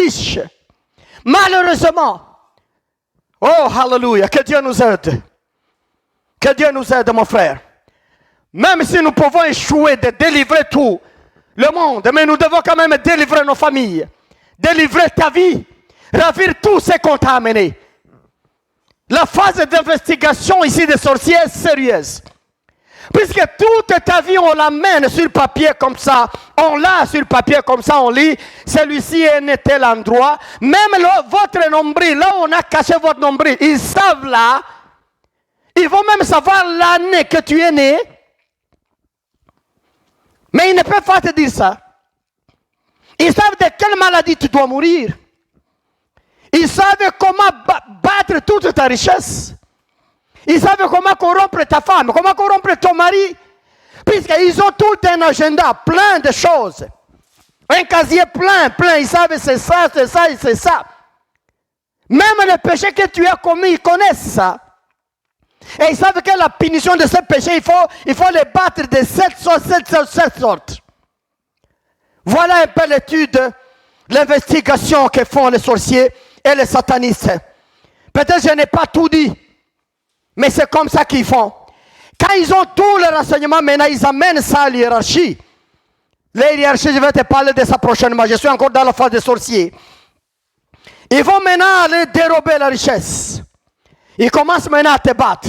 riche. Malheureusement, oh, hallelujah, que Dieu nous aide. Que Dieu nous aide, mon frère. Même si nous pouvons échouer de délivrer tout le monde, mais nous devons quand même délivrer nos familles, délivrer ta vie, ravir tout ce qu'on t'a amené. La phase d'investigation ici des sorciers est sérieuse. Puisque toute ta vie, on l'amène sur papier comme ça, on l'a sur papier comme ça, on lit, celui-ci est né tel endroit, même votre nombril, là où on a caché votre nombril, ils savent là, ils vont même savoir l'année que tu es né, mais ils ne peuvent pas te dire ça. Ils savent de quelle maladie tu dois mourir. Ils savent comment battre toute ta richesse. Ils savent comment corrompre ta femme, comment corrompre ton mari. Puisqu'ils ont tout un agenda, plein de choses. Un casier plein. Ils savent c'est ça et c'est ça. Même les péchés que tu as commis, ils connaissent ça. Et ils savent que la punition de ce péché, il faut les battre de cette sorte. Voilà un peu l'étude, l'investigation que font les sorciers et les satanistes. Peut-être que je n'ai pas tout dit, mais c'est comme ça qu'ils font. Quand ils ont tous les renseignements, maintenant ils amènent ça à l'hiérarchie. La hiérarchie, je vais te parler de ça prochainement. Je suis encore dans la phase des sorciers. Ils vont maintenant aller dérober la richesse. Ils commencent maintenant à te battre.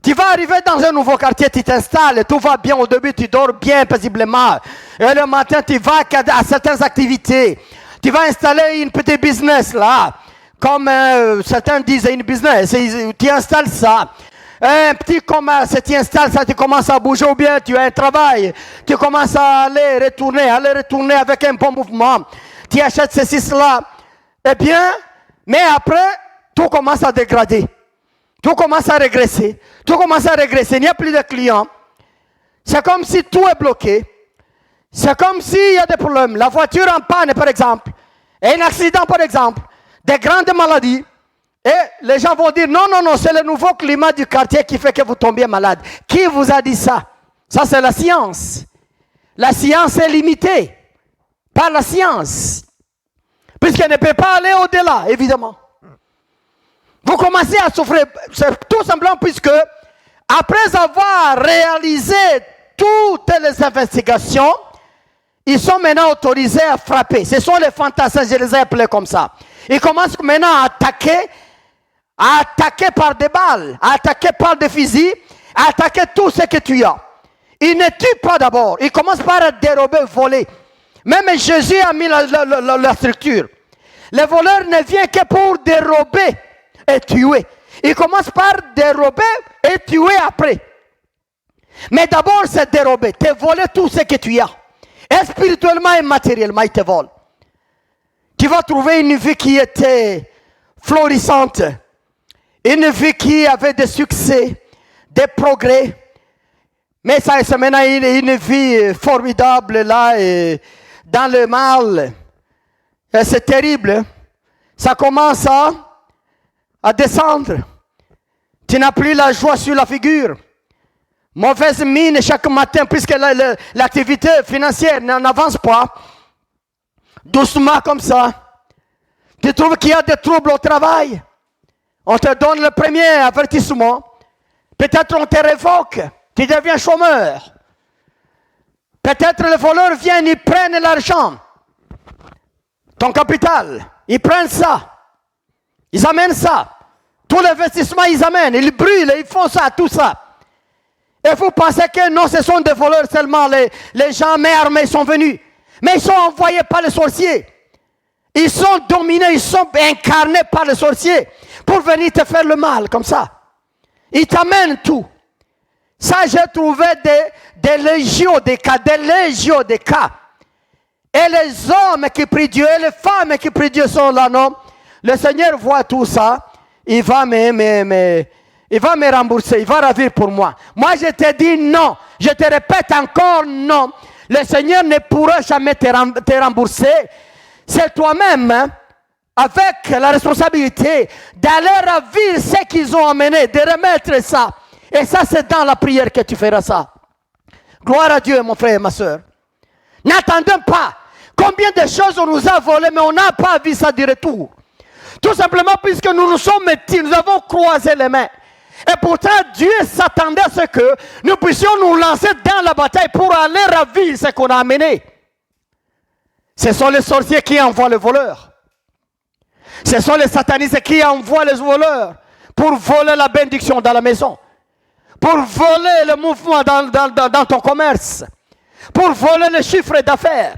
Tu vas arriver dans un nouveau quartier, tu t'installes, tout va bien. Au début, tu dors bien, paisiblement. Et le matin, tu vas à certaines activités. Tu vas installer une petite business là. Comme certains disent une business. Tu installes ça. Un petit commerce, tu installes ça, tu commences à bouger ou bien tu as un travail. Tu commences à aller retourner avec un bon mouvement. Tu achètes ceci, cela. Eh bien, mais après, tout commence à dégrader. Tout commence à régresser. Il n'y a plus de clients. C'est comme si tout est bloqué. C'est comme s'il y a des problèmes. La voiture en panne, par exemple. Et un accident, par exemple. Des grandes maladies. Et les gens vont dire, non, c'est le nouveau climat du quartier qui fait que vous tombiez malade. Qui vous a dit ça? Ça, c'est la science. La science est limitée par la science. Puisqu'elle ne peut pas aller au-delà, évidemment. Vous commencez à souffrir, c'est tout simplement puisque, après avoir réalisé toutes les investigations, ils sont maintenant autorisés à frapper. Ce sont les fantassins, je les ai appelés comme ça. Ils commencent maintenant à attaquer par des balles, à attaquer par des fusils, à attaquer tout ce que tu as. Ils ne tuent pas d'abord, ils commencent par dérober, voler. Même Jésus a mis la structure. Le voleur ne vient que pour dérober et tuer. Il commence par dérober et tuer après. Mais d'abord, c'est dérober, te voler tout ce que tu as. Et spirituellement et matériellement, il te vole. Tu vas trouver une vie qui était florissante. Une vie qui avait des succès, des progrès. Mais ça, c'est maintenant une vie formidable là, et dans le mal. Et c'est terrible. Ça commence à descendre. Tu n'as plus la joie sur la figure. Mauvaise mine chaque matin puisque l'activité financière n'avance pas. Doucement comme ça. Tu trouves qu'il y a des troubles au travail. On te donne le premier avertissement. Peut-être on te révoque. Tu deviens chômeur. Peut-être les voleurs viennent, ils prennent l'argent. Ton capital. Ils prennent ça. Ils amènent ça. Tout l'investissement, ils amènent. Ils brûlent, ils font ça, tout ça. Et vous pensez que non, ce sont des voleurs seulement. Les gens armés sont venus. Mais ils sont envoyés par les sorciers. Ils sont dominés, ils sont incarnés par les sorciers pour venir te faire le mal, comme ça. Ils t'amènent tout. Ça, j'ai trouvé des légions de cas. Et les hommes qui prient Dieu, et les femmes qui prient Dieu sont là, non? Le Seigneur voit tout ça. Il va me rembourser, il va ravir pour moi. Moi, je te dis non. Je te répète encore non. Le Seigneur ne pourra jamais te rembourser. C'est toi-même, hein, avec la responsabilité d'aller ravir ce qu'ils ont amené, de remettre ça. Et ça, c'est dans la prière que tu feras ça. Gloire à Dieu, mon frère et ma soeur. N'attendons pas Combien de choses on nous a volées, mais on n'a pas vu ça du retour. Tout simplement puisque nous nous sommes mettis, nous avons croisé les mains. Et pourtant, Dieu s'attendait à ce que nous puissions nous lancer dans la bataille pour aller ravir ce qu'on a amené. Ce sont les sorciers qui envoient les voleurs. Ce sont les satanistes qui envoient les voleurs pour voler la bénédiction dans la maison, pour voler le mouvement dans ton commerce, pour voler les chiffres d'affaires,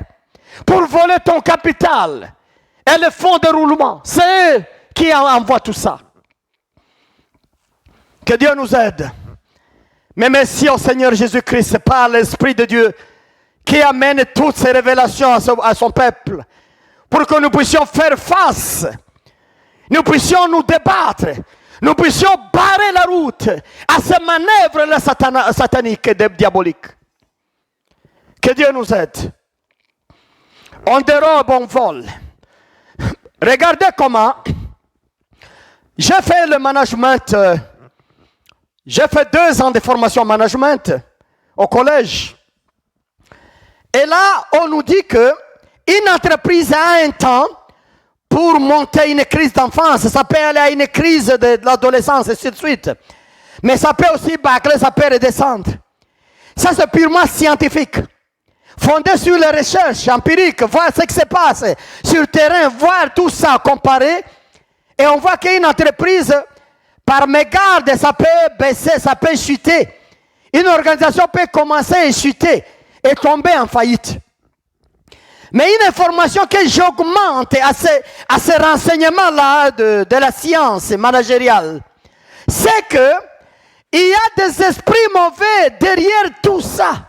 pour voler ton capital et le fonds de roulement. C'est eux qui envoient tout ça. Que Dieu nous aide. Mais merci au Seigneur Jésus-Christ par l'Esprit de Dieu qui amène toutes ces révélations à son peuple pour que nous puissions faire face, nous puissions nous débattre, nous puissions barrer la route à ces manœuvres sataniques et diaboliques. Que Dieu nous aide. On dérobe, on vole. Regardez comment j'ai fait le management. J'ai fait 2 ans de formation en management au collège. Et là, on nous dit qu'une entreprise a un temps pour monter une crise d'enfance. Ça peut aller à une crise de l'adolescence et ainsi de suite. Mais ça peut aussi bâcler, ça peut redescendre. Ça, c'est purement scientifique. Fondé sur les recherches empiriques, voir ce qui se passe sur le terrain, voir tout ça, comparer. Et on voit qu'une entreprise, par mégarde, ça peut baisser, ça peut chuter. Une organisation peut commencer à chuter et tomber en faillite. Mais une information que j'augmente à ces renseignements-là de la science managériale, c'est que il y a des esprits mauvais derrière tout ça.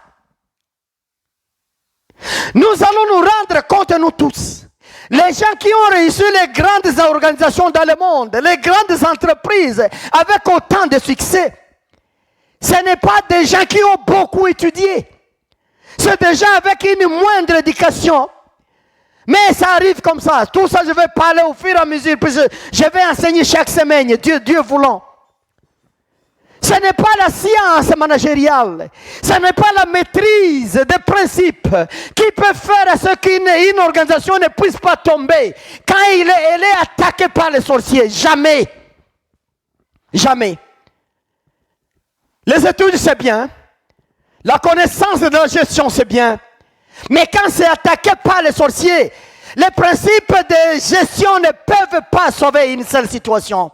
Nous allons nous rendre compte, nous tous. Les gens qui ont réussi les grandes organisations dans le monde, les grandes entreprises avec autant de succès, ce n'est pas des gens qui ont beaucoup étudié. C'est des gens avec une moindre éducation. Mais ça arrive comme ça. Tout ça, je vais parler au fur et à mesure. Puis je vais enseigner chaque semaine, Dieu voulant. Ce n'est pas la science managériale. Ce n'est pas la maîtrise des principes qui peut faire à ce qu'une organisation ne puisse pas tomber quand elle est attaquée par les sorciers. Jamais. Jamais. Les études, c'est bien. La connaissance de la gestion, c'est bien. Mais quand c'est attaqué par les sorciers, les principes de gestion ne peuvent pas sauver une seule situation.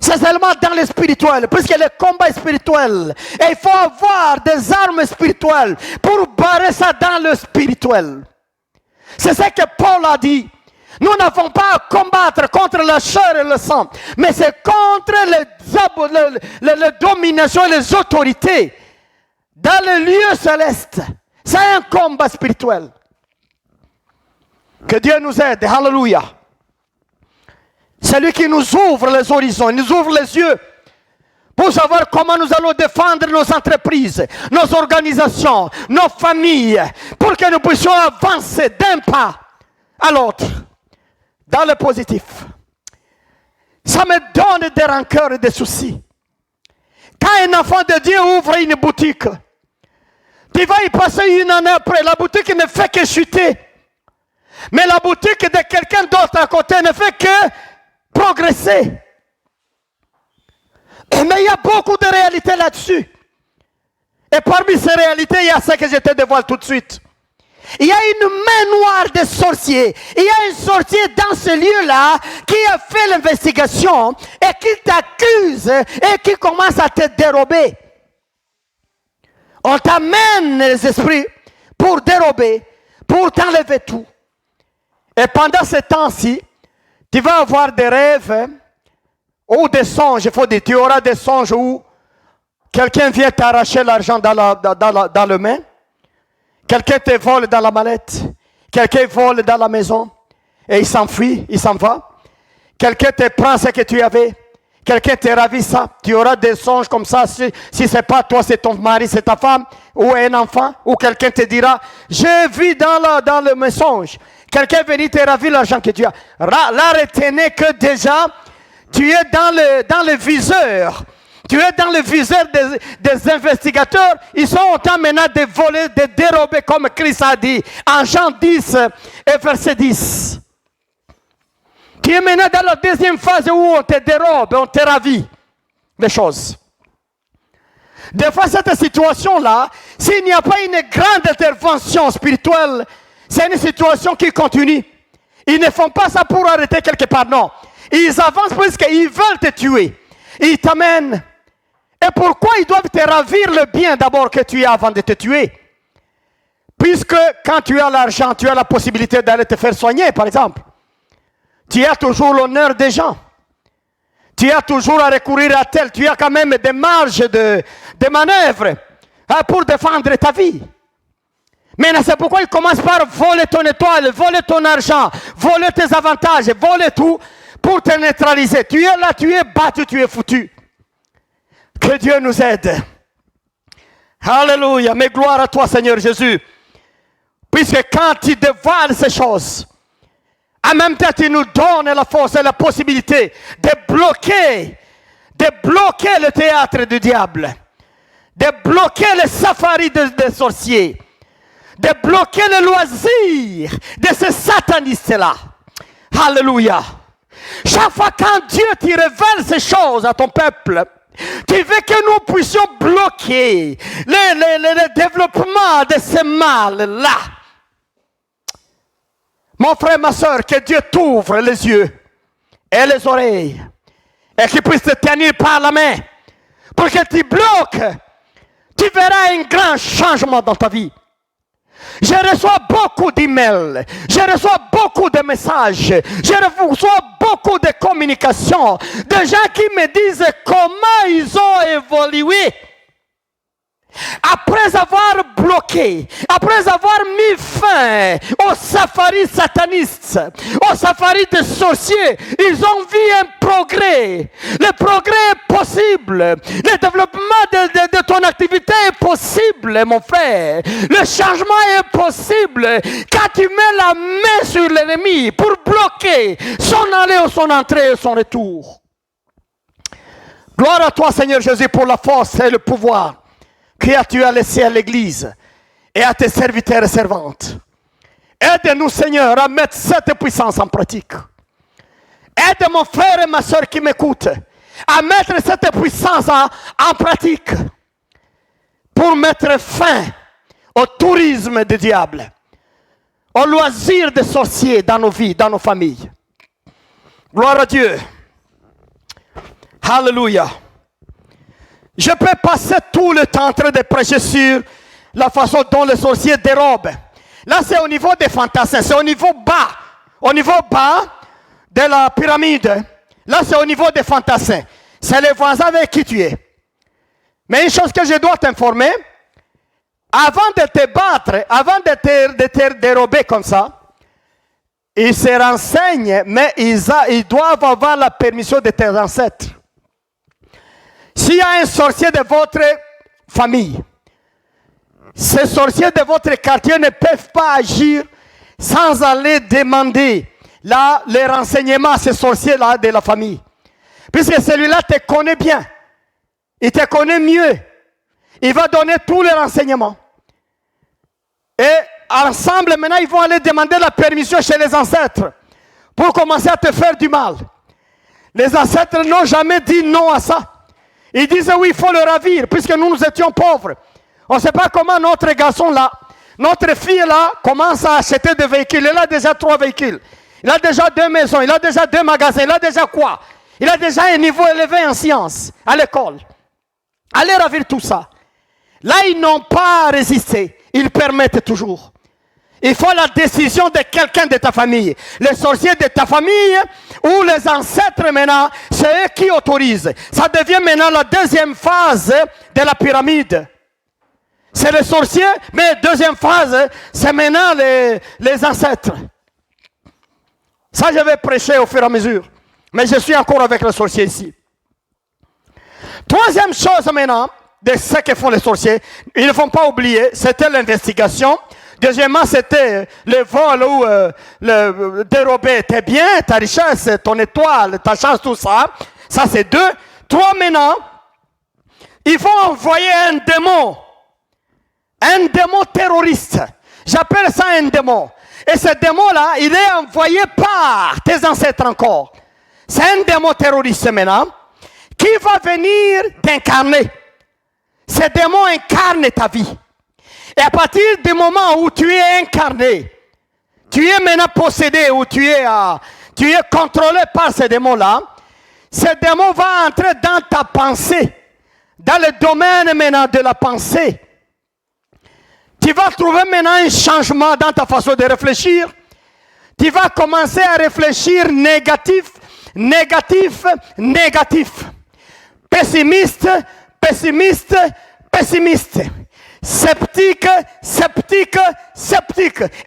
C'est seulement dans le spirituel, puisque le combat est spirituel. Et il faut avoir des armes spirituelles pour barrer ça dans le spirituel. C'est ce que Paul a dit. Nous n'avons pas à combattre contre la chair et le sang, mais c'est contre les dominations et les autorités dans le lieu céleste. C'est un combat spirituel. Que Dieu nous aide. Alléluia. C'est lui qui nous ouvre les horizons, il nous ouvre les yeux pour savoir comment nous allons défendre nos entreprises, nos organisations, nos familles, pour que nous puissions avancer d'un pas à l'autre dans le positif. Ça me donne des rancœurs et des soucis. Quand un enfant de Dieu ouvre une boutique, tu vas y passer une année après, la boutique ne fait que chuter. Mais la boutique de quelqu'un d'autre à côté ne fait que progresser. Mais il y a beaucoup de réalités là-dessus. Et parmi ces réalités, il y a ce que je te dévoile tout de suite. Il y a une main noire des sorciers. Il y a un sorcier dans ce lieu-là qui a fait l'investigation et qui t'accuse et qui commence à te dérober. On t'amène les esprits pour dérober, pour t'enlever tout. Et pendant ce temps-ci, tu vas avoir des rêves ou des songes. Il faut dire, tu auras des songes où quelqu'un vient t'arracher l'argent dans le main. Quelqu'un te vole dans la mallette. Quelqu'un vole dans la maison. Et il s'enfuit, il s'en va. Quelqu'un te prend ce que tu avais. Quelqu'un te ravit ça. Tu auras des songes comme ça. Si ce n'est pas toi, c'est ton mari, c'est ta femme. Ou un enfant. Ou quelqu'un te dira, j'ai vu dans le mensonge. Quelqu'un vient te ravir l'argent que tu as. Là, retenez que déjà, tu es dans le viseur Tu es dans le viseur des investigateurs. Ils sont en train maintenant de voler, de dérober, comme Christ a dit, en Jean 10 et verset 10. Tu es maintenant dans la deuxième phase où on te dérobe, on te ravit les choses. Des fois, cette situation-là, s'il n'y a pas une grande intervention spirituelle, c'est une situation qui continue. Ils ne font pas ça pour arrêter quelque part, non. Ils avancent puisqu'ils veulent te tuer. Ils t'amènent. Et pourquoi ils doivent te ravir le bien d'abord que tu as avant de te tuer? Puisque quand tu as l'argent, tu as la possibilité d'aller te faire soigner, par exemple. Tu as toujours l'honneur des gens. Tu as toujours à recourir à tel. Tu as quand même des marges de manœuvre pour défendre ta vie. Mais c'est pourquoi ils commencent par voler ton étoile, voler ton argent, voler tes avantages, voler tout pour te neutraliser. Tu es là, tu es battu, tu es foutu. Que Dieu nous aide. Alléluia. Mais gloire à toi, Seigneur Jésus. Puisque quand tu dévoiles ces choses, en même temps, tu nous donnes la force et la possibilité de bloquer le théâtre du diable, de bloquer le safari des sorciers, de bloquer le loisir de ces satanistes-là. Alléluia. Chaque fois quand Dieu te révèle ces choses à ton peuple, tu veux que nous puissions bloquer le développement de ce mal-là. Mon frère, ma soeur, que Dieu t'ouvre les yeux et les oreilles et qu'il puisse te tenir par la main pour que tu bloques. Tu verras un grand changement dans ta vie. Je reçois beaucoup d'emails, je reçois beaucoup de messages, je reçois beaucoup de communications, de gens qui me disent comment ils ont évolué. Après avoir bloqué, après avoir mis fin au safari sataniste, au safari des sorciers, ils ont vu un progrès. Le progrès est possible. Le développement de ton activité est possible, mon frère. Le changement est possible. Quand tu mets la main sur l'ennemi pour bloquer son aller ou son entrée et son retour. Gloire à toi, Seigneur Jésus, pour la force et le pouvoir que tu as laissé à l'Église et à tes serviteurs et servantes. Aide-nous, Seigneur, à mettre cette puissance en pratique. Aide mon frère et ma soeur qui m'écoutent à mettre cette puissance en pratique pour mettre fin au tourisme du diable, au loisir des sorciers dans nos vies, dans nos familles. Gloire à Dieu. Alléluia. Je peux passer tout le temps en train de prêcher sur la façon dont les sorciers dérobent. Là, c'est au niveau des fantassins, c'est au niveau bas. Au niveau bas de la pyramide. Là, c'est au niveau des fantassins. C'est les voisins avec qui tu es. Mais une chose que je dois t'informer, avant de te battre, avant de te dérober comme ça, ils se renseignent, mais ils doivent avoir la permission de tes ancêtres. S'il y a un sorcier de votre famille, ces sorciers de votre quartier ne peuvent pas agir sans aller demander les renseignements à ces sorciers-là de la famille. Puisque celui-là te connaît bien. Il te connaît mieux. Il va donner tous les renseignements. Et ensemble, maintenant, ils vont aller demander la permission chez les ancêtres pour commencer à te faire du mal. Les ancêtres n'ont jamais dit non à ça. Ils disent oui, il faut le ravir, puisque nous étions pauvres. On ne sait pas comment notre garçon là, notre fille là, commence à acheter des véhicules. Il a déjà 3 véhicules. Il a déjà 2 maisons, il a déjà 2 magasins, il a déjà quoi? Il a déjà un niveau élevé en sciences, à l'école. Allez ravir tout ça. Là, ils n'ont pas résisté. Ils permettent toujours. Il faut la décision de quelqu'un de ta famille. Les sorciers de ta famille ou les ancêtres maintenant, c'est eux qui autorisent. Ça devient maintenant la deuxième phase de la pyramide. C'est les sorciers, mais deuxième phase, c'est maintenant les ancêtres. Ça, je vais prêcher au fur et à mesure. Mais je suis encore avec les sorciers ici. Troisième chose maintenant, de ce que font les sorciers, ils ne font pas oublier, c'était l'investigation. Deuxièmement, c'était le vol ou le dérober tes biens, ta richesse, ton étoile, ta chance, tout ça. Ça, c'est 2. 3 maintenant, ils vont envoyer un démon terroriste. J'appelle ça un démon. Et ce démon-là, il est envoyé par tes ancêtres encore. C'est un démon terroriste maintenant qui va venir t'incarner. Ce démon incarne ta vie. Et à partir du moment où tu es incarné, tu es maintenant possédé ou tu es contrôlé par ce démon-là, ce démon va entrer dans ta pensée, dans le domaine maintenant de la pensée. Tu vas trouver maintenant un changement dans ta façon de réfléchir. Tu vas commencer à réfléchir négatif. Pessimiste. Sceptique.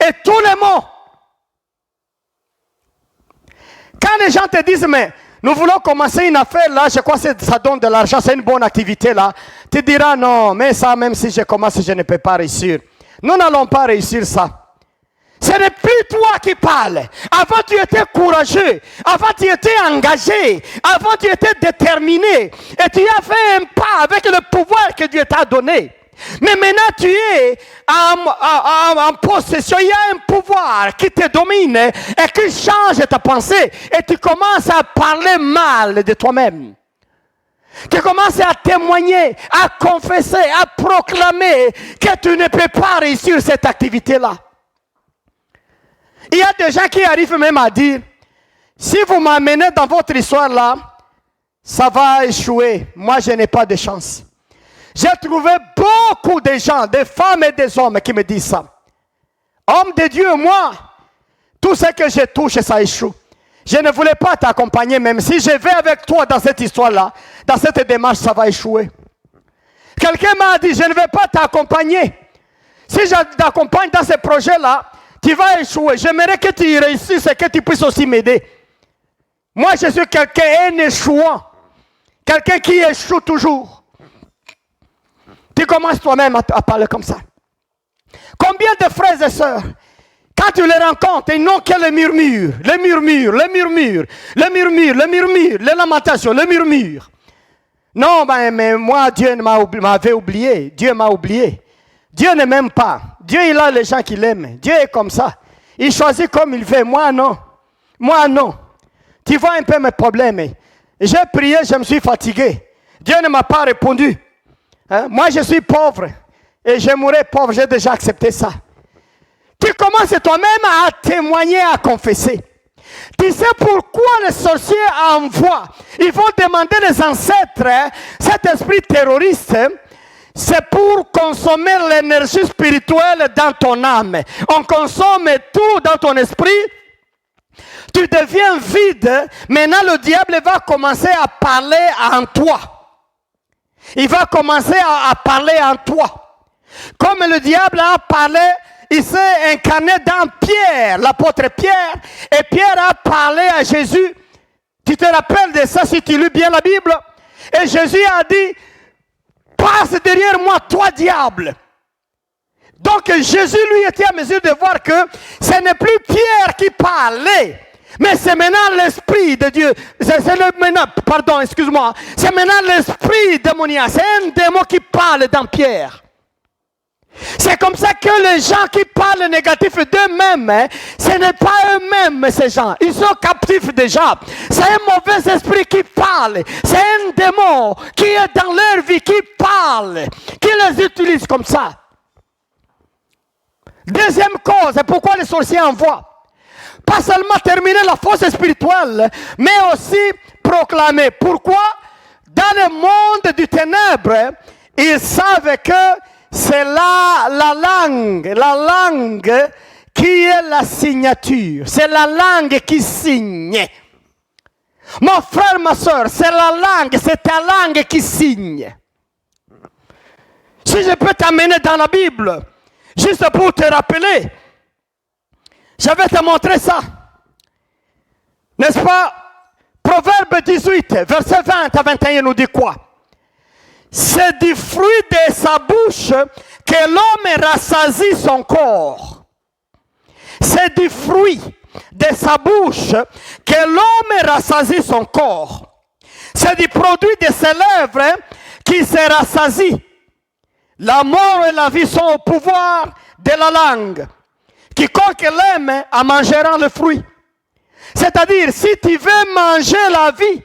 Et tous les mots. Quand les gens te disent, mais nous voulons commencer une affaire là, je crois que ça donne de l'argent, c'est une bonne activité là. Tu diras non, mais ça, même si je commence, je ne peux pas réussir. Nous n'allons pas réussir ça. Ce n'est plus toi qui parles. Avant, tu étais courageux. Avant, tu étais engagé. Avant, tu étais déterminé. Et tu as fait un pas avec le pouvoir que Dieu t'a donné. Mais maintenant, tu es en possession. Il y a un pouvoir qui te domine et qui change ta pensée. Et tu commences à parler mal de toi-même. Tu commences à témoigner, à confesser, à proclamer que tu ne peux pas réussir cette activité-là. Il y a des gens qui arrivent même à dire, si vous m'amenez dans votre histoire-là, ça va échouer. Moi, je n'ai pas de chance. J'ai trouvé beaucoup de gens, des femmes et des hommes qui me disent ça. Homme de Dieu, moi, tout ce que je touche, ça échoue. Je ne voulais pas t'accompagner, même si je vais avec toi dans cette histoire-là, dans cette démarche, ça va échouer. Quelqu'un m'a dit, je ne vais pas t'accompagner. Si je t'accompagne dans ce projet-là, tu vas échouer. J'aimerais que tu réussisses et que tu puisses aussi m'aider. Moi, je suis quelqu'un échouant. Quelqu'un qui échoue toujours. Tu commences toi-même à parler comme ça. Combien de frères et sœurs, quand tu les rencontres, ils n'ont que le murmure, les lamentations, le murmure. Non, mais moi, Dieu m'avait oublié. Dieu m'a oublié. Dieu ne m'aime pas. Dieu, il a les gens qui l'aiment. Dieu est comme ça. Il choisit comme il veut. Moi, non. Moi, non. Tu vois un peu mes problèmes. J'ai prié, je me suis fatigué. Dieu ne m'a pas répondu. Hein? Moi, je suis pauvre. Et je mourrai pauvre. J'ai déjà accepté ça. Tu commences toi-même à témoigner, à confesser. Tu sais pourquoi les sorciers envoient. Ils vont demander les ancêtres, cet esprit terroriste, c'est pour consommer l'énergie spirituelle dans ton âme. On consomme tout dans ton esprit. Tu deviens vide. Maintenant, le diable va commencer à parler en toi. Il va commencer à parler en toi. Comme le diable a parlé, il s'est incarné dans Pierre, l'apôtre Pierre. Et Pierre a parlé à Jésus. Tu te rappelles de ça si tu lis bien la Bible? Et Jésus a dit, passe derrière moi, toi diable. Donc Jésus lui était à mesure de voir que ce n'est plus Pierre qui parlait, mais c'est maintenant l'esprit de Dieu. C'est maintenant l'esprit démoniaque. C'est un démon qui parle dans Pierre. C'est comme ça que les gens qui parlent négatif d'eux-mêmes, ce n'est pas eux-mêmes ces gens. Ils sont captifs déjà. C'est un mauvais esprit qui parle. C'est un démon qui est dans leur vie, qui parle, qui les utilise comme ça. Deuxième cause, pourquoi les sorciers envoient. Pas seulement terminer la force spirituelle, mais aussi proclamer. Pourquoi? Dans le monde du ténèbre, ils savent que c'est là la langue qui est la signature. C'est la langue qui signe. Mon frère, ma soeur, c'est la langue, c'est ta langue qui signe. Si je peux t'amener dans la Bible, juste pour te rappeler, je vais te montrer ça. N'est-ce pas? Proverbe 18, verset 20 à 21 nous dit quoi? C'est du fruit de sa bouche que l'homme rassasie son corps. C'est du fruit de sa bouche que l'homme rassasie son corps. C'est du produit de ses lèvres qui qui se rassasie. La mort et la vie sont au pouvoir de la langue. Quiconque l'aime en mangera le fruit. C'est-à-dire, si tu veux manger la vie,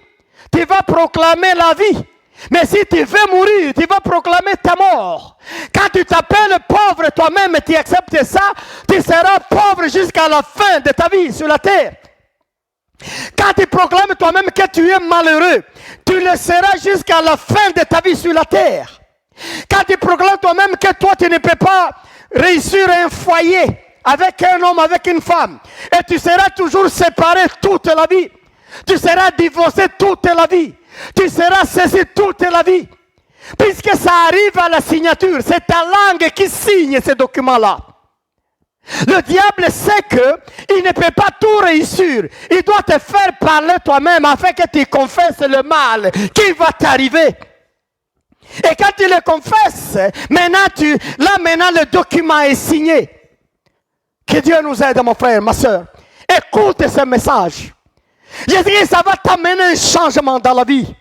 tu vas proclamer la vie. Mais si tu veux mourir, tu vas proclamer ta mort. Quand tu t'appelles pauvre toi-même et tu acceptes ça, tu seras pauvre jusqu'à la fin de ta vie sur la terre. Quand tu proclames toi-même que tu es malheureux, tu le seras jusqu'à la fin de ta vie sur la terre. Quand tu proclames toi-même que toi tu ne peux pas réussir un foyer avec un homme, avec une femme, et tu seras toujours séparé toute la vie. Tu seras divorcé toute la vie. Tu seras cessé toute la vie. Puisque ça arrive à la signature, c'est ta langue qui signe ces documents-là. Le diable sait qu'il ne peut pas tout réussir. Il doit te faire parler toi-même afin que tu confesses le mal qui va t'arriver. Et quand tu le confesses, maintenant le document est signé. Que Dieu nous aide, mon frère, ma soeur. Écoute ce message. Je dis, ça va t'amener un changement dans la vie.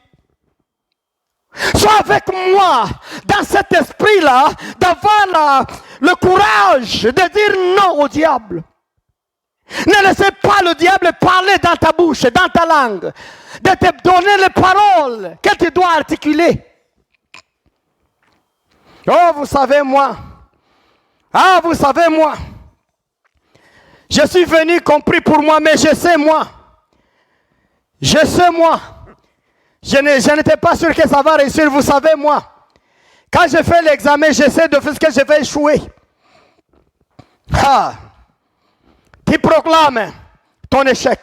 Sois avec moi dans cet esprit-là, d'avoir le courage de dire non au diable. Ne laissez pas le diable parler dans ta bouche, dans ta langue, de te donner les paroles que tu dois articuler. Oh, vous savez moi. Ah, vous savez moi. Je suis venu compris pour moi, mais je sais moi. Je sais moi. Je n'étais pas sûr que ça va réussir, vous savez moi. Quand je fais l'examen, j'essaie de faire ce que je vais échouer. Ah. Tu proclames ton échec.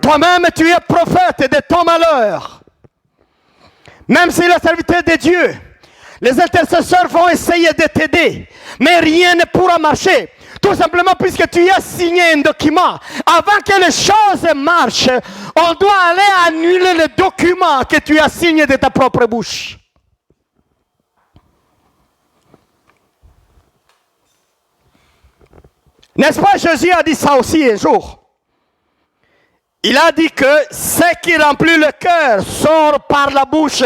Toi-même, tu es prophète de ton malheur. Même si le serviteur de Dieu, les intercesseurs vont essayer de t'aider, mais rien ne pourra marcher. Tout simplement puisque tu as signé un document. Avant que les choses marchent, on doit aller annuler le document que tu as signé de ta propre bouche. N'est-ce pas, Jésus a dit ça aussi un jour. Il a dit que ce qui remplit le cœur sort par la bouche.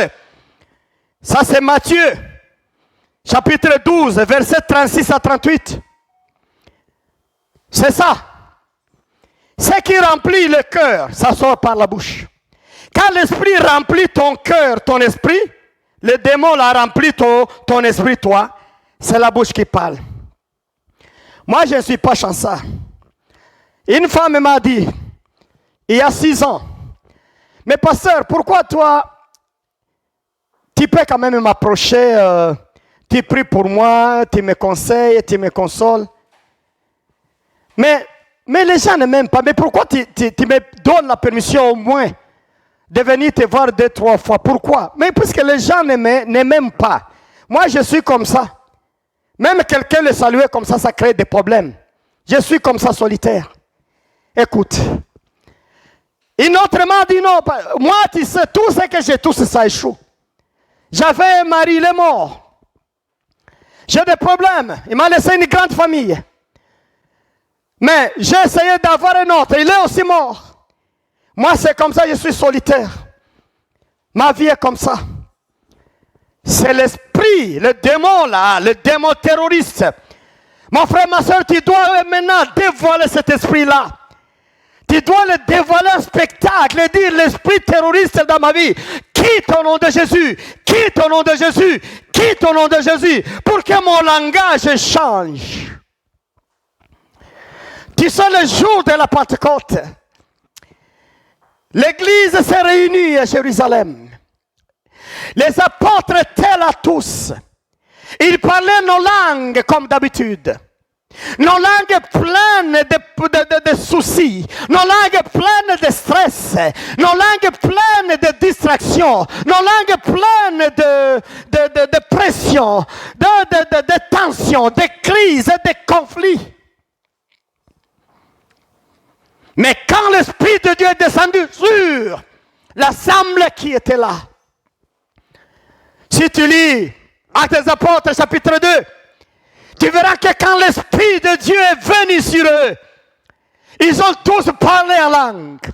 Ça c'est Matthieu, chapitre 12, versets 36 à 38. C'est ça. Ce qui remplit le cœur, ça sort par la bouche. Quand l'esprit remplit ton cœur, ton esprit, le démon l'a rempli ton esprit, toi, c'est la bouche qui parle. Moi, je ne suis pas chanceux. Une femme m'a dit, il y a 6 ans, mais pasteur, pourquoi toi, tu peux quand même m'approcher, tu pries pour moi, tu me conseilles, tu me consoles. Mais les gens ne m'aiment pas. Mais pourquoi tu me donnes la permission au moins de venir te voir 2-3 fois? Pourquoi? Mais puisque les gens ne m'aiment pas. Moi, je suis comme ça. Même quelqu'un le saluer comme ça crée des problèmes. Je suis comme ça solitaire. Écoute. Une autre m'a dit non. Moi, tu sais, tout ce que j'ai, tout ça échoue. J'avais un mari, il est mort. J'ai des problèmes. Il m'a laissé une grande famille. Mais j'ai essayé d'avoir un autre. Il est aussi mort. Moi, c'est comme ça, je suis solitaire. Ma vie est comme ça. C'est l'esprit, le démon là, le démon terroriste. Mon frère, ma soeur, tu dois maintenant dévoiler cet esprit-là. Tu dois le dévoiler en spectacle et dire l'esprit terroriste dans ma vie. Quitte au nom de Jésus, quitte au nom de Jésus, quitte au nom de Jésus, pour que mon langage change. Tu sais, le jour de la Pentecôte, l'église s'est réunie à Jérusalem. Les apôtres étaient là tous. Ils parlaient nos langues comme d'habitude. Nos langues pleines de soucis. Nos langues pleines de stress. Nos langues pleines de distractions. Nos langues pleines de pression, de tension, de crise, de conflits. Mais quand l'Esprit de Dieu est descendu sur l'assemblée qui était là, si tu lis Actes des Apôtres chapitre 2, tu verras que quand l'Esprit de Dieu est venu sur eux, ils ont tous parlé en langue.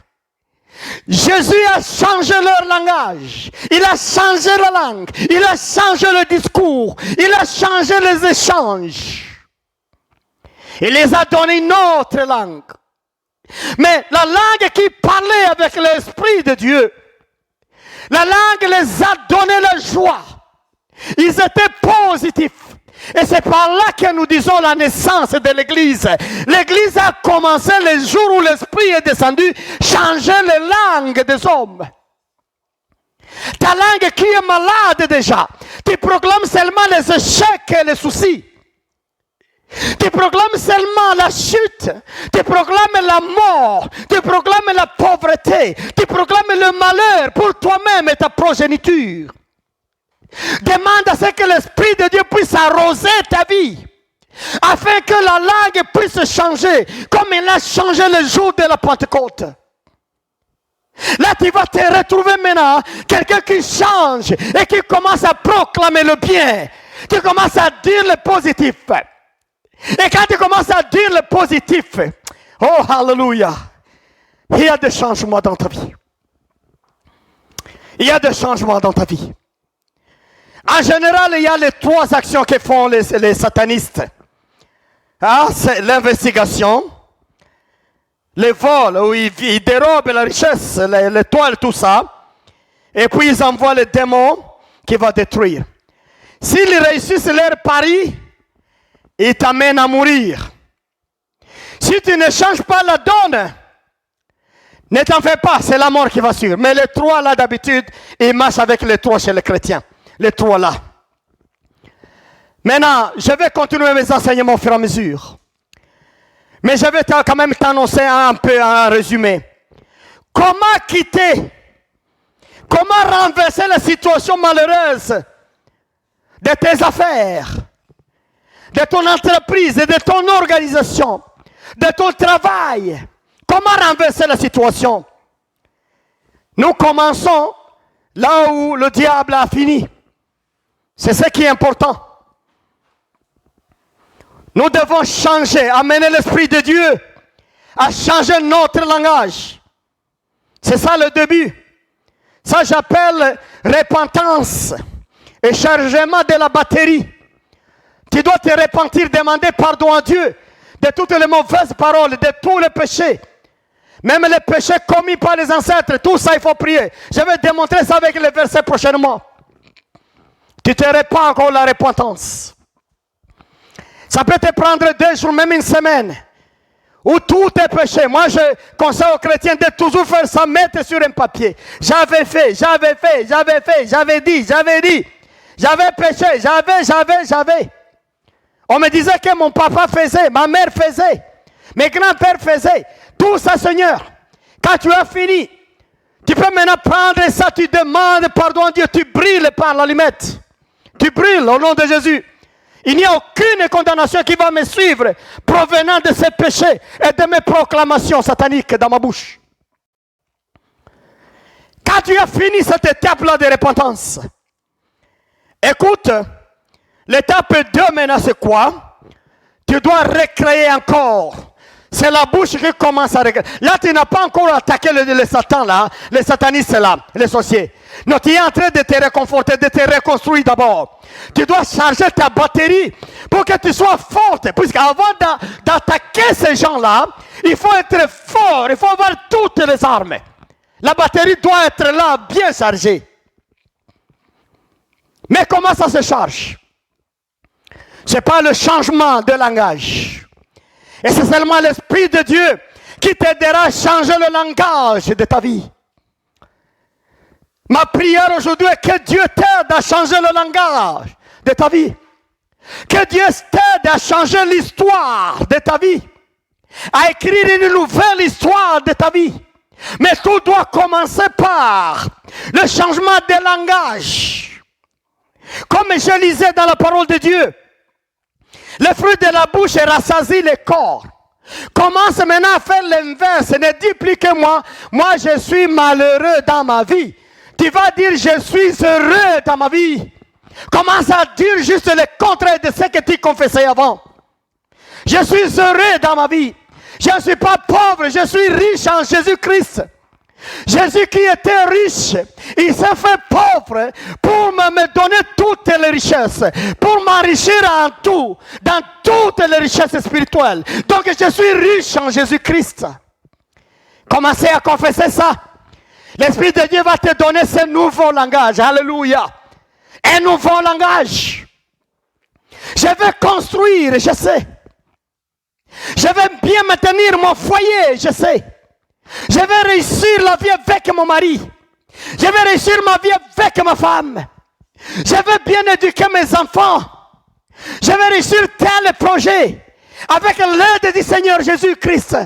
Jésus a changé leur langage. Il a changé la langue. Il a changé le discours. Il a changé les échanges. Il les a donné une autre langue. Mais la langue qui parlait avec l'Esprit de Dieu, la langue les a donné la joie. Ils étaient positifs. Et c'est par là que nous disons la naissance de l'Église. L'Église a commencé le jour où l'Esprit est descendu, changer les langues des hommes. Ta langue qui est malade déjà, tu proclames seulement les échecs et les soucis. Tu proclames seulement la chute, tu proclames la mort, tu proclames la pauvreté, tu proclames le malheur pour toi-même et ta progéniture. Demande à ce que l'Esprit de Dieu puisse arroser ta vie, afin que la langue puisse changer, comme il a changé le jour de la Pentecôte. Là, tu vas te retrouver maintenant, quelqu'un qui change et qui commence à proclamer le bien, qui commence à dire le positif. Et quand tu commences à dire le positif, oh, alléluia, il y a des changements dans ta vie. Il y a des changements dans ta vie. En général, il y a les trois actions que font les satanistes. Ah, c'est l'investigation, les vols, où ils dérobent la richesse, les toiles, tout ça. Et puis ils envoient le démon qui va détruire. S'ils réussissent leur pari, ils t'amènent à mourir. Si tu ne changes pas la donne, ne t'en fais pas, c'est la mort qui va suivre. Mais les trois là d'habitude, ils marchent avec les trois chez les chrétiens. Les trois là. Maintenant, je vais continuer mes enseignements au fur et à mesure. Mais je vais quand même t'annoncer un peu un résumé. Comment quitter, comment renverser la situation malheureuse de tes affaires, de ton entreprise et de ton organisation, de ton travail. Comment renverser la situation? Nous commençons là où le diable a fini. C'est ce qui est important. Nous devons changer, amener l'Esprit de Dieu à changer notre langage. C'est ça le début. Ça j'appelle repentance et chargement de la batterie. Tu dois te repentir, demander pardon à Dieu de toutes les mauvaises paroles, de tous les péchés. Même les péchés commis par les ancêtres, tout ça il faut prier. Je vais démontrer ça avec les versets prochainement. Tu te répands encore la repentance. Ça peut te prendre 2 jours, même une semaine. Où tout est péché. Moi, je conseille aux chrétiens de toujours faire ça, mettre sur un papier. J'avais fait, j'avais dit. J'avais péché, j'avais. On me disait que mon papa faisait, ma mère faisait, mes grands-pères faisaient. Tout ça, Seigneur. Quand tu as fini, tu peux maintenant prendre ça, tu demandes pardon à Dieu, tu brilles par l'allumette. Tu brilles au nom de Jésus. Il n'y a aucune condamnation qui va me suivre provenant de ces péchés et de mes proclamations sataniques dans ma bouche. Quand tu as fini cette étape-là de repentance, écoute, l'étape 2 maintenant c'est quoi? Tu dois recréer encore. C'est la bouche qui commence à recréer. Là, tu n'as pas encore attaqué le Satan là, les satanistes là, les sorciers. Non, tu es en train de te réconforter, de te reconstruire d'abord. Tu dois charger ta batterie pour que tu sois forte. Puisqu'avant d'attaquer ces gens-là, il faut être fort, il faut avoir toutes les armes. La batterie doit être là, bien chargée. Mais comment ça se charge? Ce n'est pas le changement de langage. Et c'est seulement l'Esprit de Dieu qui t'aidera à changer le langage de ta vie. Ma prière aujourd'hui est que Dieu t'aide à changer le langage de ta vie. Que Dieu t'aide à changer l'histoire de ta vie. À écrire une nouvelle histoire de ta vie. Mais tout doit commencer par le changement de langage. Comme je lisais dans la parole de Dieu. Le fruit de la bouche rassasie le corps. Commence maintenant à faire l'inverse. Ne dis plus que moi je suis malheureux dans ma vie. Tu vas dire je suis heureux dans ma vie. Commence à dire juste le contraire de ce que tu confessais avant. Je suis heureux dans ma vie. Je ne suis pas pauvre, je suis riche en Jésus-Christ. Jésus qui était riche, il s'est fait pauvre pour me donner toutes les richesses, pour m'enrichir en tout, dans toutes les richesses spirituelles. Donc je suis riche en Jésus-Christ. Commencez à confesser ça. L'Esprit de Dieu va te donner ce nouveau langage. Alléluia. Un nouveau langage. Je vais construire, je sais. Je vais bien maintenir mon foyer, je sais. Je vais réussir la vie avec mon mari. Je vais réussir ma vie avec ma femme. Je vais bien éduquer mes enfants. Je vais réussir tel projet avec l'aide du Seigneur Jésus-Christ.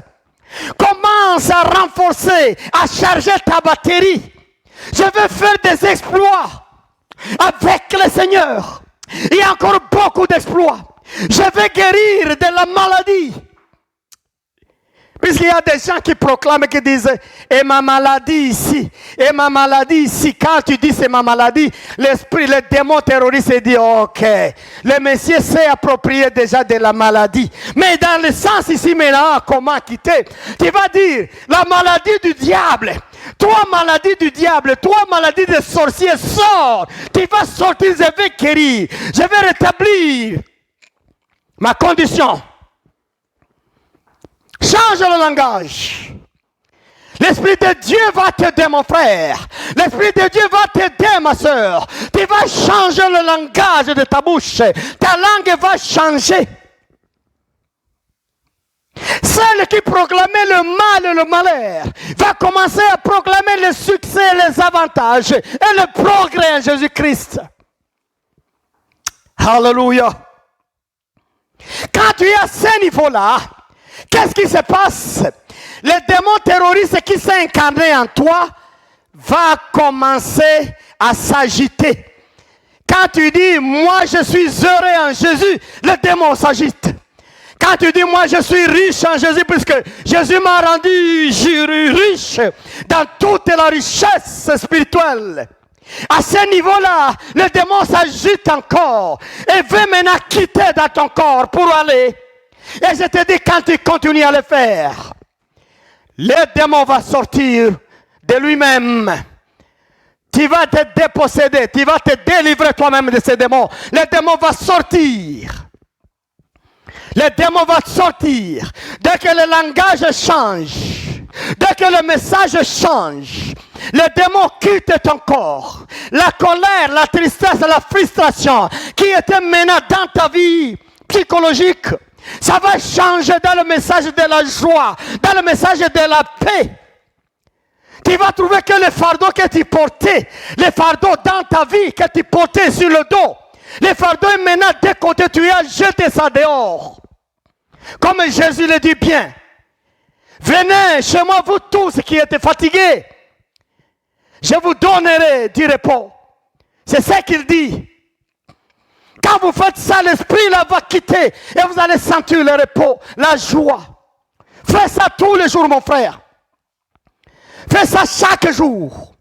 Commence à renforcer, à charger ta batterie. Je vais faire des exploits avec le Seigneur. Il y a encore beaucoup d'exploits. Je vais guérir de la maladie. Puisqu'il y a des gens qui proclament, qui disent « Et ma maladie ici, et ma maladie ici ». Quand tu dis « c'est ma maladie », l'esprit, le démon terroriste dit « Ok, le Messie s'est approprié déjà de la maladie ». Mais dans le sens ici maintenant, comment quitter? Tu vas dire « La maladie du diable ». Toi, maladie du diable, toi, maladie des sorciers, sors. Tu vas sortir, je vais guérir. Je vais rétablir ma condition. Change le langage. L'Esprit de Dieu va t'aider, mon frère. L'Esprit de Dieu va t'aider, ma soeur. Tu vas changer le langage de ta bouche. Ta langue va changer. Celle qui proclamait le mal et le malheur va commencer à proclamer le succès, les avantages et le progrès en Jésus-Christ. Alléluia. Quand tu es à ce niveau-là, qu'est-ce qui se passe? Le démon terroriste qui s'est incarné en toi va commencer à s'agiter. Quand tu dis, moi je suis heureux en Jésus, le démon s'agite. Quand tu dis, moi je suis riche en Jésus, puisque Jésus m'a rendu riche dans toute la richesse spirituelle. À ce niveau-là, le démon s'agite encore et veut maintenant quitter dans ton corps pour aller. Et je te dis, quand tu continues à le faire, le démon va sortir de lui-même. Tu vas te déposséder, tu vas te délivrer toi-même de ces démons. Le démon va sortir. Le démon va sortir. Dès que le langage change, dès que le message change, le démon quitte ton corps. La colère, la tristesse, la frustration qui était maintenant dans ta vie psychologique, ça va changer dans le message de la joie, dans le message de la paix. Tu vas trouver que le fardeau que tu portais, le fardeau dans ta vie que tu portais sur le dos, le fardeau est maintenant décoté, tu as jeté ça dehors. Comme Jésus le dit bien, venez chez moi vous tous qui êtes fatigués, je vous donnerai du repos. C'est ça qu'il dit. Quand vous faites ça, l'esprit là va quitter et vous allez sentir le repos, la joie. Fais ça tous les jours, mon frère. Fais ça chaque jour.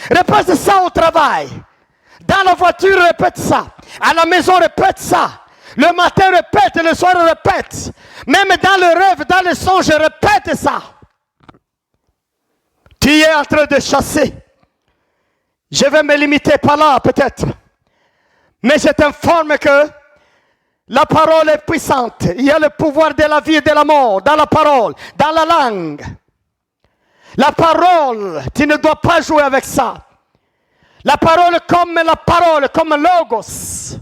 Répète ça au travail. Dans la voiture, répète ça. À la maison, répète ça. Le matin, répète. Le soir, répète. Même dans le rêve, dans le songe, répète ça. Tu es en train de chasser. Je vais me limiter par là, peut-être. Mais je t'informe que la parole est puissante. Il y a le pouvoir de la vie et de la mort dans la parole, dans la langue. La parole, tu ne dois pas jouer avec ça. La parole, comme logos.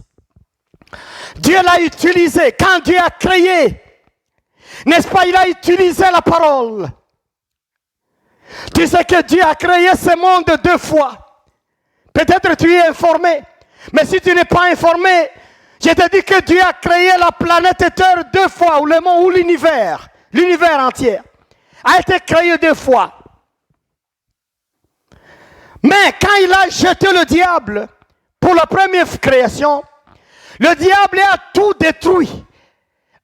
Dieu l'a utilisé. Quand Dieu a créé, n'est-ce pas, il a utilisé la parole. Tu sais que Dieu a créé ce monde 2 fois. Peut-être tu es informé. Mais si tu n'es pas informé, je te dis que Dieu a créé la planète Terre 2 fois, ou le monde, ou l'univers entier, a été créé 2 fois. Mais quand il a jeté le diable pour la première création, le diable a tout détruit.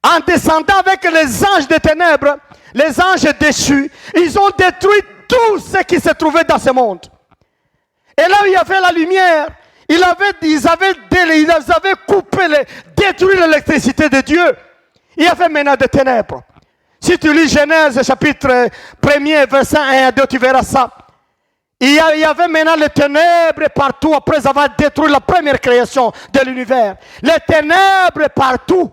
En descendant avec les anges des ténèbres, les anges déchus, ils ont détruit tout ce qui se trouvait dans ce monde. Et là où il y avait la lumière, ils avaient coupé, détruit l'électricité de Dieu. Il y avait maintenant des ténèbres. Si tu lis Genèse chapitre 1er, verset 1 à 2, tu verras ça. Il y avait maintenant les ténèbres partout après avoir détruit la première création de l'univers. Les ténèbres partout.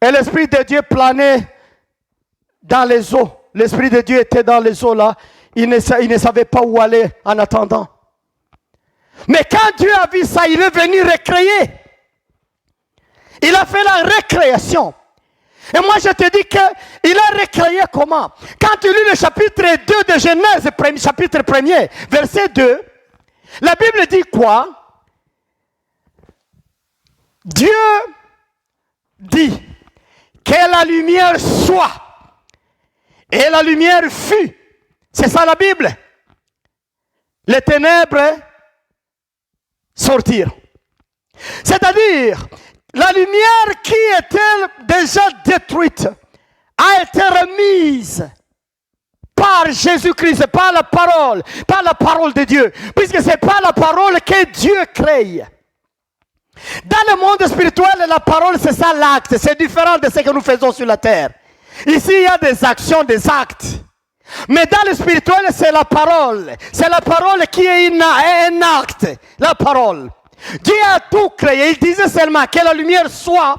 Et l'Esprit de Dieu planait dans les eaux. L'Esprit de Dieu était dans les eaux là. Il ne savait pas où aller en attendant. Mais quand Dieu a vu ça, il est venu recréer. Il a fait la récréation. Et moi je te dis qu'il a recréé comment? Quand tu lis le chapitre 2 de Genèse, chapitre 1er, verset 2, la Bible dit quoi? Dieu dit que la lumière soit. Et la lumière fut. C'est ça la Bible. Les ténèbres sortirent. C'est-à-dire, la lumière qui était déjà détruite a été remise par Jésus-Christ, par la parole de Dieu. Puisque ce n'est pas la parole que Dieu crée. Dans le monde spirituel, la parole, c'est ça l'acte. C'est différent de ce que nous faisons sur la terre. Ici, il y a des actions, des actes. Mais dans le spirituel, c'est la parole. C'est la parole qui est un acte. La parole. Dieu a tout créé. Il disait seulement que la lumière soit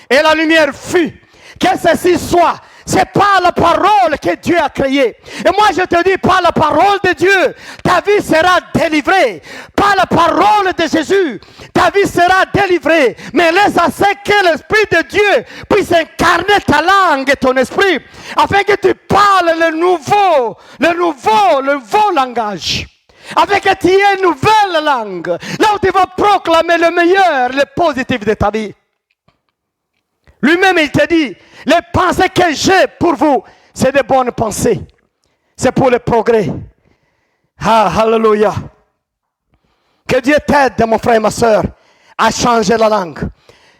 et la lumière fut. Que ceci soit. C'est par la parole que Dieu a créé. Et moi je te dis, par la parole de Dieu, ta vie sera délivrée. Par la parole de Jésus, ta vie sera délivrée. Mais laisse à ce que l'Esprit de Dieu puisse incarner ta langue et ton esprit, afin que tu parles le nouveau langage. Afin que tu aies une nouvelle langue. Là où tu vas proclamer le meilleur, le positif de ta vie. Lui-même, il te dit, les pensées que j'ai pour vous, c'est de bonnes pensées. C'est pour le progrès. Ah, alléluia. Que Dieu t'aide, mon frère et ma soeur, à changer la langue.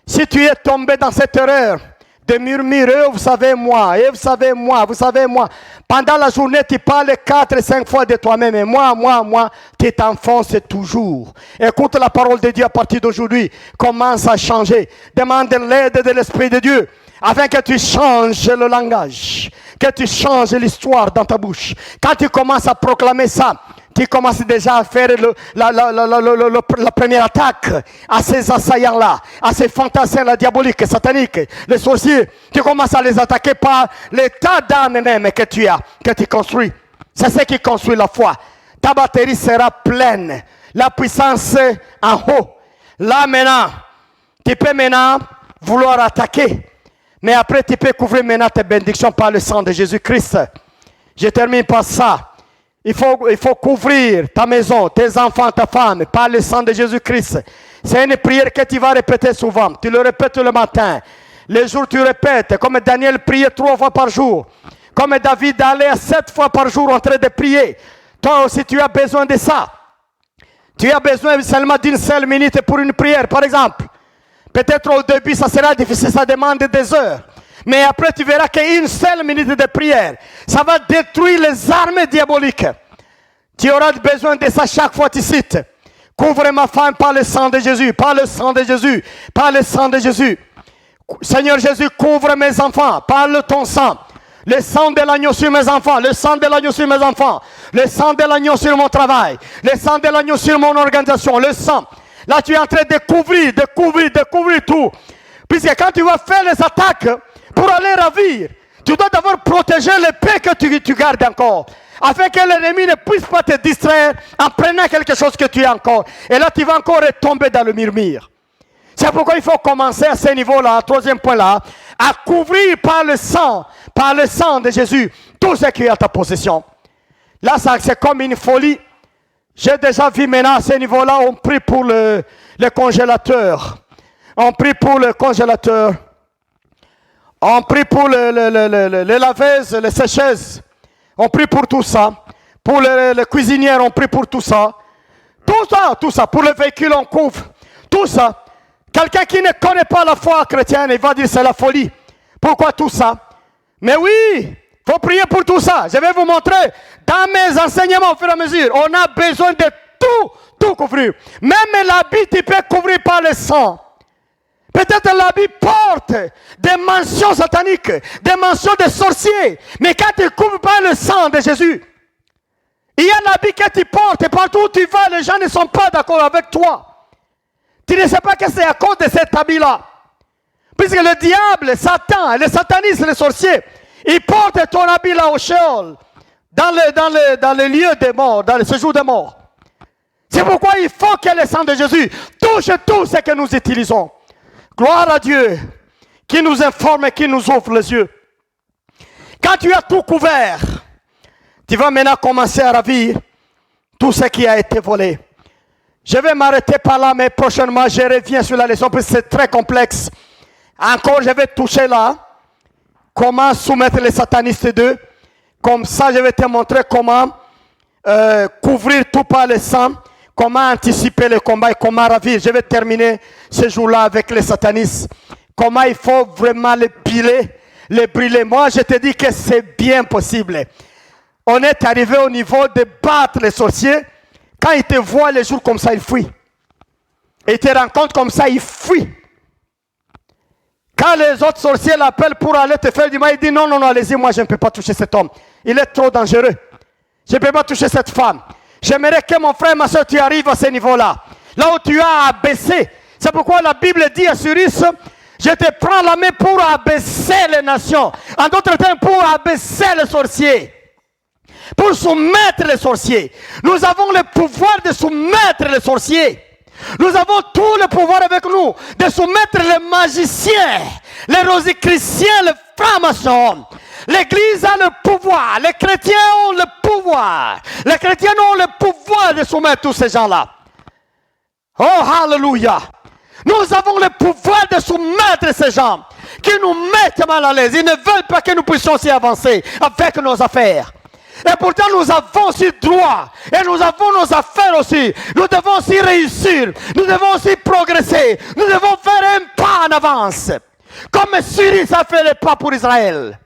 Si tu es tombé dans cette erreur de murmurer, vous savez moi, et vous savez moi, vous savez moi. Pendant la journée, tu parles 4 et 5 fois de toi-même. Et moi, tu t'enfonces toujours. Écoute la parole de Dieu à partir d'aujourd'hui. Commence à changer. Demande l'aide de l'Esprit de Dieu. Afin que tu changes le langage. Que tu changes l'histoire dans ta bouche. Quand tu commences à proclamer ça, tu commences déjà à faire la première attaque à ces assaillants-là, à ces fantassins-là diaboliques, sataniques, les sorciers. Tu commences à les attaquer par l'état d'âme même que tu as, que tu construis. C'est ce qui construit la foi. Ta batterie sera pleine. La puissance en haut. Là maintenant, tu peux maintenant vouloir attaquer. Mais après, tu peux couvrir maintenant tes bénédictions par le sang de Jésus-Christ. Je termine par ça. Il faut couvrir ta maison, tes enfants, ta femme, par le sang de Jésus-Christ. C'est une prière que tu vas répéter souvent. Tu le répètes le matin. Les jours, tu répètes. Comme Daniel priait 3 fois par jour. Comme David allait 7 fois par jour en train de prier. Toi aussi, tu as besoin de ça. Tu as besoin seulement d'une seule minute pour une prière, par exemple. Peut-être au début, ça sera difficile, ça demande des heures. Mais après, tu verras qu'une seule minute de prière, ça va détruire les armes diaboliques. Tu auras besoin de ça chaque fois que tu cites. Couvre ma femme par le sang de Jésus, par le sang de Jésus, par le sang de Jésus. Seigneur Jésus, couvre mes enfants par ton sang. Le sang de l'agneau sur mes enfants, le sang de l'agneau sur mes enfants, le sang de l'agneau sur mon travail, le sang de l'agneau sur mon organisation, le sang. Là, tu es en train de couvrir tout. Puisque quand tu vas faire les attaques, pour aller ravir, tu dois d'abord protéger les paix que tu gardes encore. Afin que l'ennemi ne puisse pas te distraire en prenant quelque chose que tu as encore. Et là, tu vas encore tomber dans le murmure. C'est pourquoi il faut commencer à ce niveau-là, 3e point-là, à couvrir par le sang de Jésus, tout ce qui est à ta possession. Là, c'est comme une folie. J'ai déjà vu maintenant à ce niveau-là, on prie pour le congélateur. On prie pour le congélateur. On prie pour les laveuses, les sécheuses. On prie pour tout ça. Pour les cuisinières, on prie pour tout ça. Tout ça. Pour le véhicule, on couvre. Tout ça. Quelqu'un qui ne connaît pas la foi chrétienne, il va dire c'est la folie. Pourquoi tout ça? Mais oui, il faut prier pour tout ça. Je vais vous montrer dans mes enseignements au fur et à mesure. On a besoin de tout couvrir. Même l'habit, tu peux couvrir par le sang. Peut-être l'habit porte des mentions sataniques, des mentions de sorciers. Mais quand tu ne couvres pas le sang de Jésus, il y a l'habit que tu portes et partout où tu vas, les gens ne sont pas d'accord avec toi. Tu ne sais pas que c'est à cause de cet habit-là. Puisque le diable, Satan, les satanistes, les sorciers, ils portent ton habit là au Sheol, dans le lieu des morts, dans le séjour des morts. C'est pourquoi il faut que le sang de Jésus touche tout ce que nous utilisons. Gloire à Dieu qui nous informe et qui nous ouvre les yeux. Quand tu as tout couvert, tu vas maintenant commencer à ravir tout ce qui a été volé. Je vais m'arrêter par là, mais prochainement, je reviens sur la leçon parce que c'est très complexe. Encore, je vais toucher là. Comment soumettre les satanistes d'eux. Comme ça, je vais te montrer comment couvrir tout par le sang. Comment anticiper le combat et comment ravir. Je vais terminer ce jour-là avec les satanistes. Comment il faut vraiment les piler, les brûler. Moi, je te dis que c'est bien possible. On est arrivé au niveau de battre les sorciers. Quand ils te voient les jours comme ça, ils fuient. Et ils te rencontrent comme ça, ils fuient. Quand les autres sorciers l'appellent pour aller te faire du mal, il dit non, allez-y, moi je ne peux pas toucher cet homme. Il est trop dangereux. Je ne peux pas toucher cette femme. J'aimerais que mon frère, ma soeur, tu arrives à ce niveau-là. Là où tu as abaissé. C'est pourquoi la Bible dit à Cyrus, je te prends la main pour abaisser les nations. En d'autres termes, pour abaisser les sorciers. Pour soumettre les sorciers. Nous avons le pouvoir de soumettre les sorciers. Nous avons tout le pouvoir avec nous de soumettre les magiciens, les rosicruciens, les francs-maçons. L'Église a le pouvoir. Les chrétiens ont le pouvoir. Les chrétiens ont le pouvoir de soumettre tous ces gens-là. Oh, hallelujah. Nous avons le pouvoir de soumettre ces gens qui nous mettent mal à l'aise. Ils ne veulent pas que nous puissions aussi avancer avec nos affaires. Et pourtant, nous avons aussi droit. Et nous avons nos affaires aussi. Nous devons aussi réussir. Nous devons aussi progresser. Nous devons faire un pas en avance. Comme Cyrus a fait le pas pour Israël.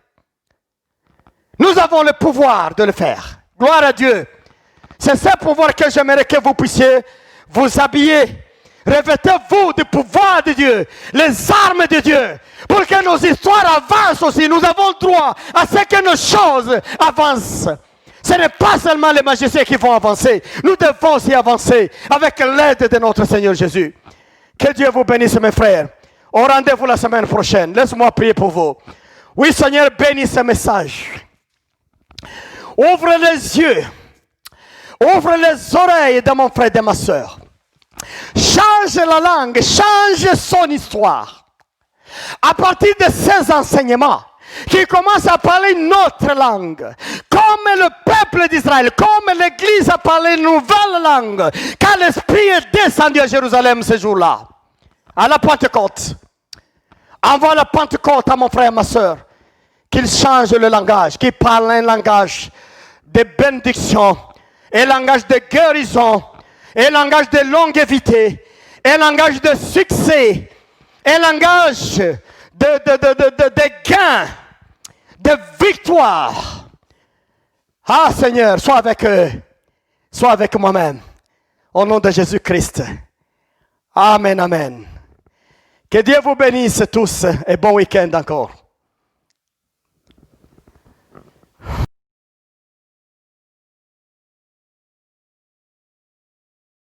Nous avons le pouvoir de le faire. Gloire à Dieu. C'est ce pouvoir que j'aimerais que vous puissiez vous habiller. Revêtez-vous du pouvoir de Dieu. Les armes de Dieu. Pour que nos histoires avancent aussi. Nous avons le droit à ce que nos choses avancent. Ce n'est pas seulement les magiciens qui vont avancer. Nous devons aussi avancer avec l'aide de notre Seigneur Jésus. Que Dieu vous bénisse, mes frères. Au rendez-vous la semaine prochaine. Laisse-moi prier pour vous. Oui, Seigneur, bénis ce message. Ouvre les yeux. Ouvre les oreilles de mon frère et de ma soeur. Change la langue. Change son histoire. À partir de ces enseignements, qui commence à parler une autre langue, comme le peuple d'Israël, comme l'Église a parlé une nouvelle langue, quand l'Esprit est descendu à Jérusalem ce jour-là, à la Pentecôte. Envoie la Pentecôte à mon frère et ma soeur, qu'il change le langage, qu'il parle un langage de bénédiction, un langage de guérison, un langage de longévité, un langage de succès, un langage de gain, de victoire. Ah Seigneur, sois avec eux, sois avec moi-même. Au nom de Jésus-Christ. Amen, amen. Que Dieu vous bénisse tous et bon week-end encore.